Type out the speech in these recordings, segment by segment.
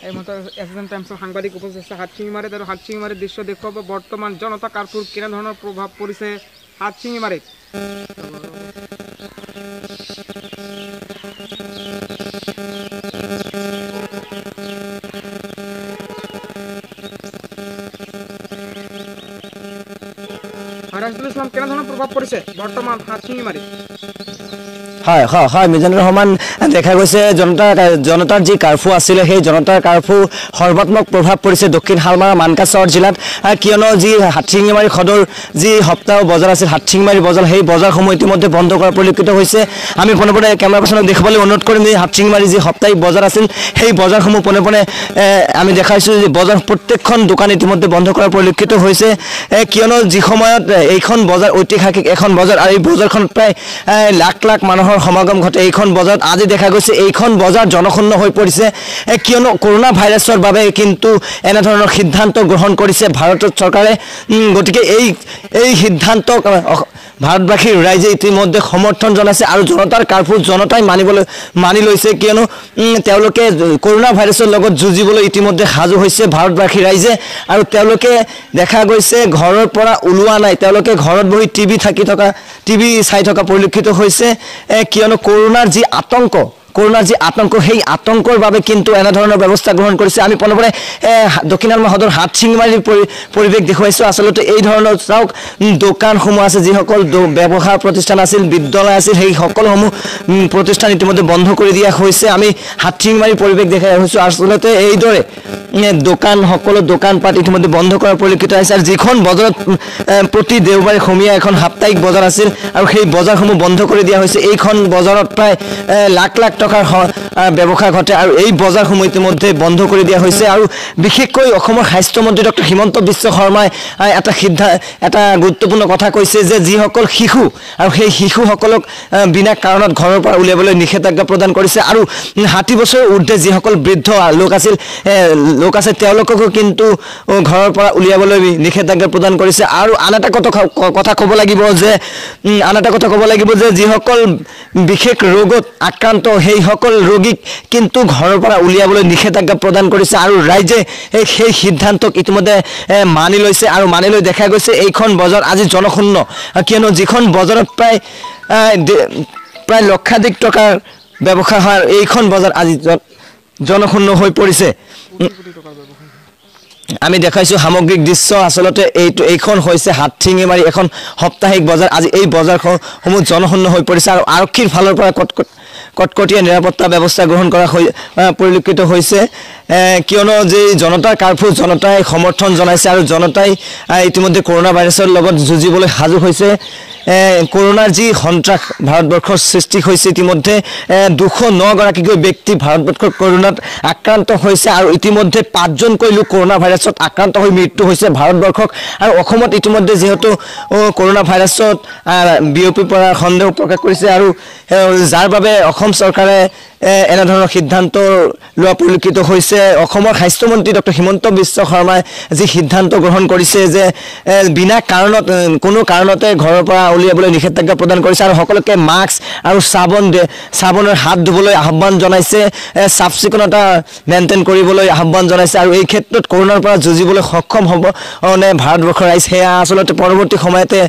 এই মতো এছএন টাইমছৰ সাংবাদিক উপস্থিত আছে হাটশিঙিমাৰীত আৰু হাটশিঙিমাৰীৰ দৃশ্য দেখুৱাব বৰ্তমান জনতা কাৰ্ফিউৰ কেনে ধৰণৰ প্ৰভাৱ পৰিছে হাটশিঙিমাৰীত। ৰাজদুল ইছলাম কেনে ধৰণৰ প্ৰভাৱ পৰিছে বৰ্তমান হাটশিঙিমাৰীত? হয় হয় হয় মিজানুৰ ৰহমান, দেখা গৈছে জনতাৰ যি কাৰ্ফিউ আছিলে সেই জনতাৰ কাৰ্ফিউ সৰ্বাত্মক প্ৰভাৱ পৰিছে দক্ষিণ শালমাৰা মানকাছাৰ জিলাত, কিয়নো যি হাটশিঙিমাৰী সদৰ যি সপ্তাহ বজাৰ আছিল হাটশিঙিমাৰী বজাৰ, সেই বজাৰসমূহ ইতিমধ্যে বন্ধ কৰা পৰিলক্ষিত হৈছে। আমি পোনে পোনে কেমেৰা পাৰ্চনক দেখিবলৈ অনুৰোধ কৰিম যে হাটশিঙিমাৰী যি সাপ্তাহিক বজাৰ আছিল সেই বজাৰসমূহ পোনে পোনে আমি দেখাইছোঁ যে বজাৰ প্ৰত্যেকখন দোকান ইতিমধ্যে বন্ধ কৰা পৰিলক্ষিত হৈছে, কিয়নো যি সময়ত এইখন বজাৰ ঐতিহাসিক এখন বজাৰ আৰু এই বজাৰখন প্ৰায় লাখ লাখ মানুহৰ সমাগম ঘটে। এইখন বজাৰত আজি দেখা গৈছে এইখন বজাৰ জনশূন্য হৈ পৰিছে, কিয়নো কৰোনা ভাইৰাছৰ বাবে কিন্তু এনেধৰণৰ সিদ্ধান্ত গ্ৰহণ কৰিছে ভাৰত চৰকাৰে। গতিকে এই সিদ্ধান্তক ভাৰতবাসীৰ ৰাইজে ইতিমধ্যে সমৰ্থন জনাইছে আৰু জনতাৰ কাৰ্ফিউ জনতাই মানি লৈছে, কিয়নো তেওঁলোকে কৰোনা ভাইৰাছৰ লগত যুঁজিবলৈ ইতিমধ্যে সাজু হৈছে ভাৰতবাসীৰ ৰাইজে। আৰু তেওঁলোকে দেখা গৈছে ঘৰৰ পৰা ওলোৱা নাই, তেওঁলোকে ঘৰত বহি টিভি চাই থকা পৰিলক্ষিত হৈছে, কিয়নো কৰোনাৰ যি আতংক সেই আতংকৰ বাবে কিন্তু এনেধৰণৰ ব্যৱস্থা গ্ৰহণ কৰিছে। আমি পোনে দক্ষিণ শালমাৰা সদৰ হাটশিঙিমাৰীৰ পৰিৱেশ দেখুৱাইছোঁ। আচলতে এই ধৰণৰ চাওক দোকানসমূহ আছে, যিসকল ব্যৱসায় প্ৰতিষ্ঠান আছিল, বিদ্যালয় আছিল, সেই সকলোসমূহ প্ৰতিষ্ঠান ইতিমধ্যে বন্ধ কৰি দিয়া হৈছে। আমি হাটশিঙিমাৰীৰ পৰিৱেশ দেখাই আহিছোঁ। আচলতে এইদৰে সকলো দোকানপাট ইতিমধ্যে বন্ধ কৰাৰ পৰিলক্ষিত হৈছে। আৰু যিখন বজাৰত প্ৰতি দেওবাৰে সমীয়া এখন সাপ্তাহিক বজাৰ আছিল আৰু সেই বজাৰসমূহ বন্ধ কৰি দিয়া হৈছে। এইখন বজাৰত প্ৰায় লাখ লাখ টকাৰ ব্যৱসায় ঘটে আৰু এই বজাৰসমূহ ইতিমধ্যে বন্ধ কৰি দিয়া হৈছে। আৰু বিশেষকৈ অসমৰ স্বাস্থ্যমন্ত্ৰী ডক্টৰ হিমন্ত বিশ্ব শৰ্মাই এটা গুৰুত্বপূৰ্ণ কথা কৈছে যে যিসকল শিশু আৰু সেই শিশুসকলক বিনা কাৰণত ঘৰৰ পৰা উলিয়াবলৈ নিষেধাজ্ঞা প্ৰদান কৰিছে, আৰু 60 বছৰৰ ঊৰ্ধে যিসকল বৃদ্ধ লোক আছে তেওঁলোককো কিন্তু ঘৰৰ পৰা উলিয়াবলৈ নিষেধাজ্ঞা প্ৰদান কৰিছে। আৰু আন এটা কথা ক'ব লাগিব যে যিসকল বিশেষ ৰোগত আক্ৰান্ত সেইসকল ৰোগীক কিন্তু ঘৰৰ পৰা উলিয়াবলৈ নিষেধাজ্ঞা প্ৰদান কৰিছে। আৰু ৰাইজে সেই সিদ্ধান্তক ইতিমধ্যে মানি লৈছে আৰু মানি লৈ দেখা গৈছে এইখন বজাৰ আজি জনশূন্য, কিয়নো যিখন বজাৰত প্ৰায় লক্ষাধিক টকাৰ ব্যৱসায় হয় এইখন বজাৰ আজি জনশূন্য হৈ পৰিছে। আমি দেখাইছোঁ সামগ্ৰিক দৃশ্য। আচলতে এইখন হৈছে হাটশিঙিমাৰী এখন সাপ্তাহিক বজাৰ। আজি এই বজাৰসমূহ জনশূন্য হৈ পৰিছে আৰু আৰক্ষীৰ ফালৰ পৰা কটকটীয়া নিৰাপত্তা ব্যৱস্থা গ্ৰহণ কৰা পৰিলক্ষিত হৈছে, কিয়নো যে জনতাৰ কাৰ্ফিউ জনতাই সমৰ্থন জনাইছে আৰু জনতাই ইতিমধ্যে কৰোনা ভাইৰাছৰ লগত যুঁজিবলৈ সাজু হৈছে। কৰোনাৰ যি সন্ত্ৰাস ভাৰতবৰ্ষৰ সৃষ্টি হৈছে, ইতিমধ্যে 209 গৰাকীকৈ ব্যক্তি ভাৰতবৰ্ষৰ কৰোনাত আক্ৰান্ত হৈছে আৰু ইতিমধ্যে 5জনকৈ লোক কৰোনা ভাইৰাছত আক্ৰান্ত হৈ মৃত্যু হৈছে ভাৰতবৰ্ষক। আৰু অসমত ইতিমধ্যে যিহেতু কৰোনা ভাইৰাছত বিয়পি পৰাৰ সন্দেহ প্ৰকাশ কৰিছে আৰু যাৰ বাবে অসম চৰকাৰে এনেধৰণৰ সিদ্ধান্ত লোৱা পৰিলক্ষিত হৈছে। অসমৰ স্বাস্থ্যমন্ত্ৰী ডক্টৰ হিমন্ত বিশ্ব শৰ্মাই যি সিদ্ধান্ত গ্ৰহণ কৰিছে যে বিনা কাৰণত কোনো কাৰণতে ঘৰৰ পৰা উলিয়াবলৈ নিষেধাজ্ঞা প্ৰদান কৰিছে আৰু সকলোকে মাস্ক আৰু চাবোনেৰে হাত ধুবলৈ আহ্বান জনাইছে, চাফ চিকুণতা মেইনটেইন কৰিবলৈ আহ্বান জনাইছে। আৰু এই ক্ষেত্ৰত কৰোনাৰ পৰা যুঁজিবলৈ সক্ষম হ'ব নে ভাৰতবৰ্ষৰ ৰাইজ, সেয়া আচলতে পৰৱৰ্তী সময়তে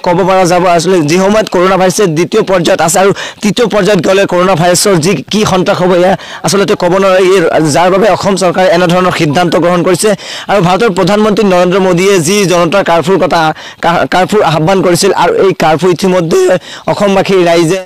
ক'ব পৰা যাব। আচলতে যি সময়ত কৰোনা ভাইৰাছে দ্বিতীয় পৰ্যায়ত আছে আৰু তৃতীয় পৰ্যায়ত গ'লে কৰোনা ভাইৰাছৰ কি সন্ত্ৰাস হ'ব এয়া আচলতে ক'ব নোৱাৰি, যাৰ বাবে অসম চৰকাৰে এনেধৰণৰ সিদ্ধান্ত গ্ৰহণ কৰিছে। আৰু ভাৰতৰ প্ৰধানমন্ত্ৰী নৰেন্দ্ৰ মোদীয়ে যি জনতাৰ কাৰ্ফিউৰ আহ্বান কৰিছিল আৰু এই কাৰ্ফিউ ইতিমধ্যে অসমবাসীৰ ৰাইজে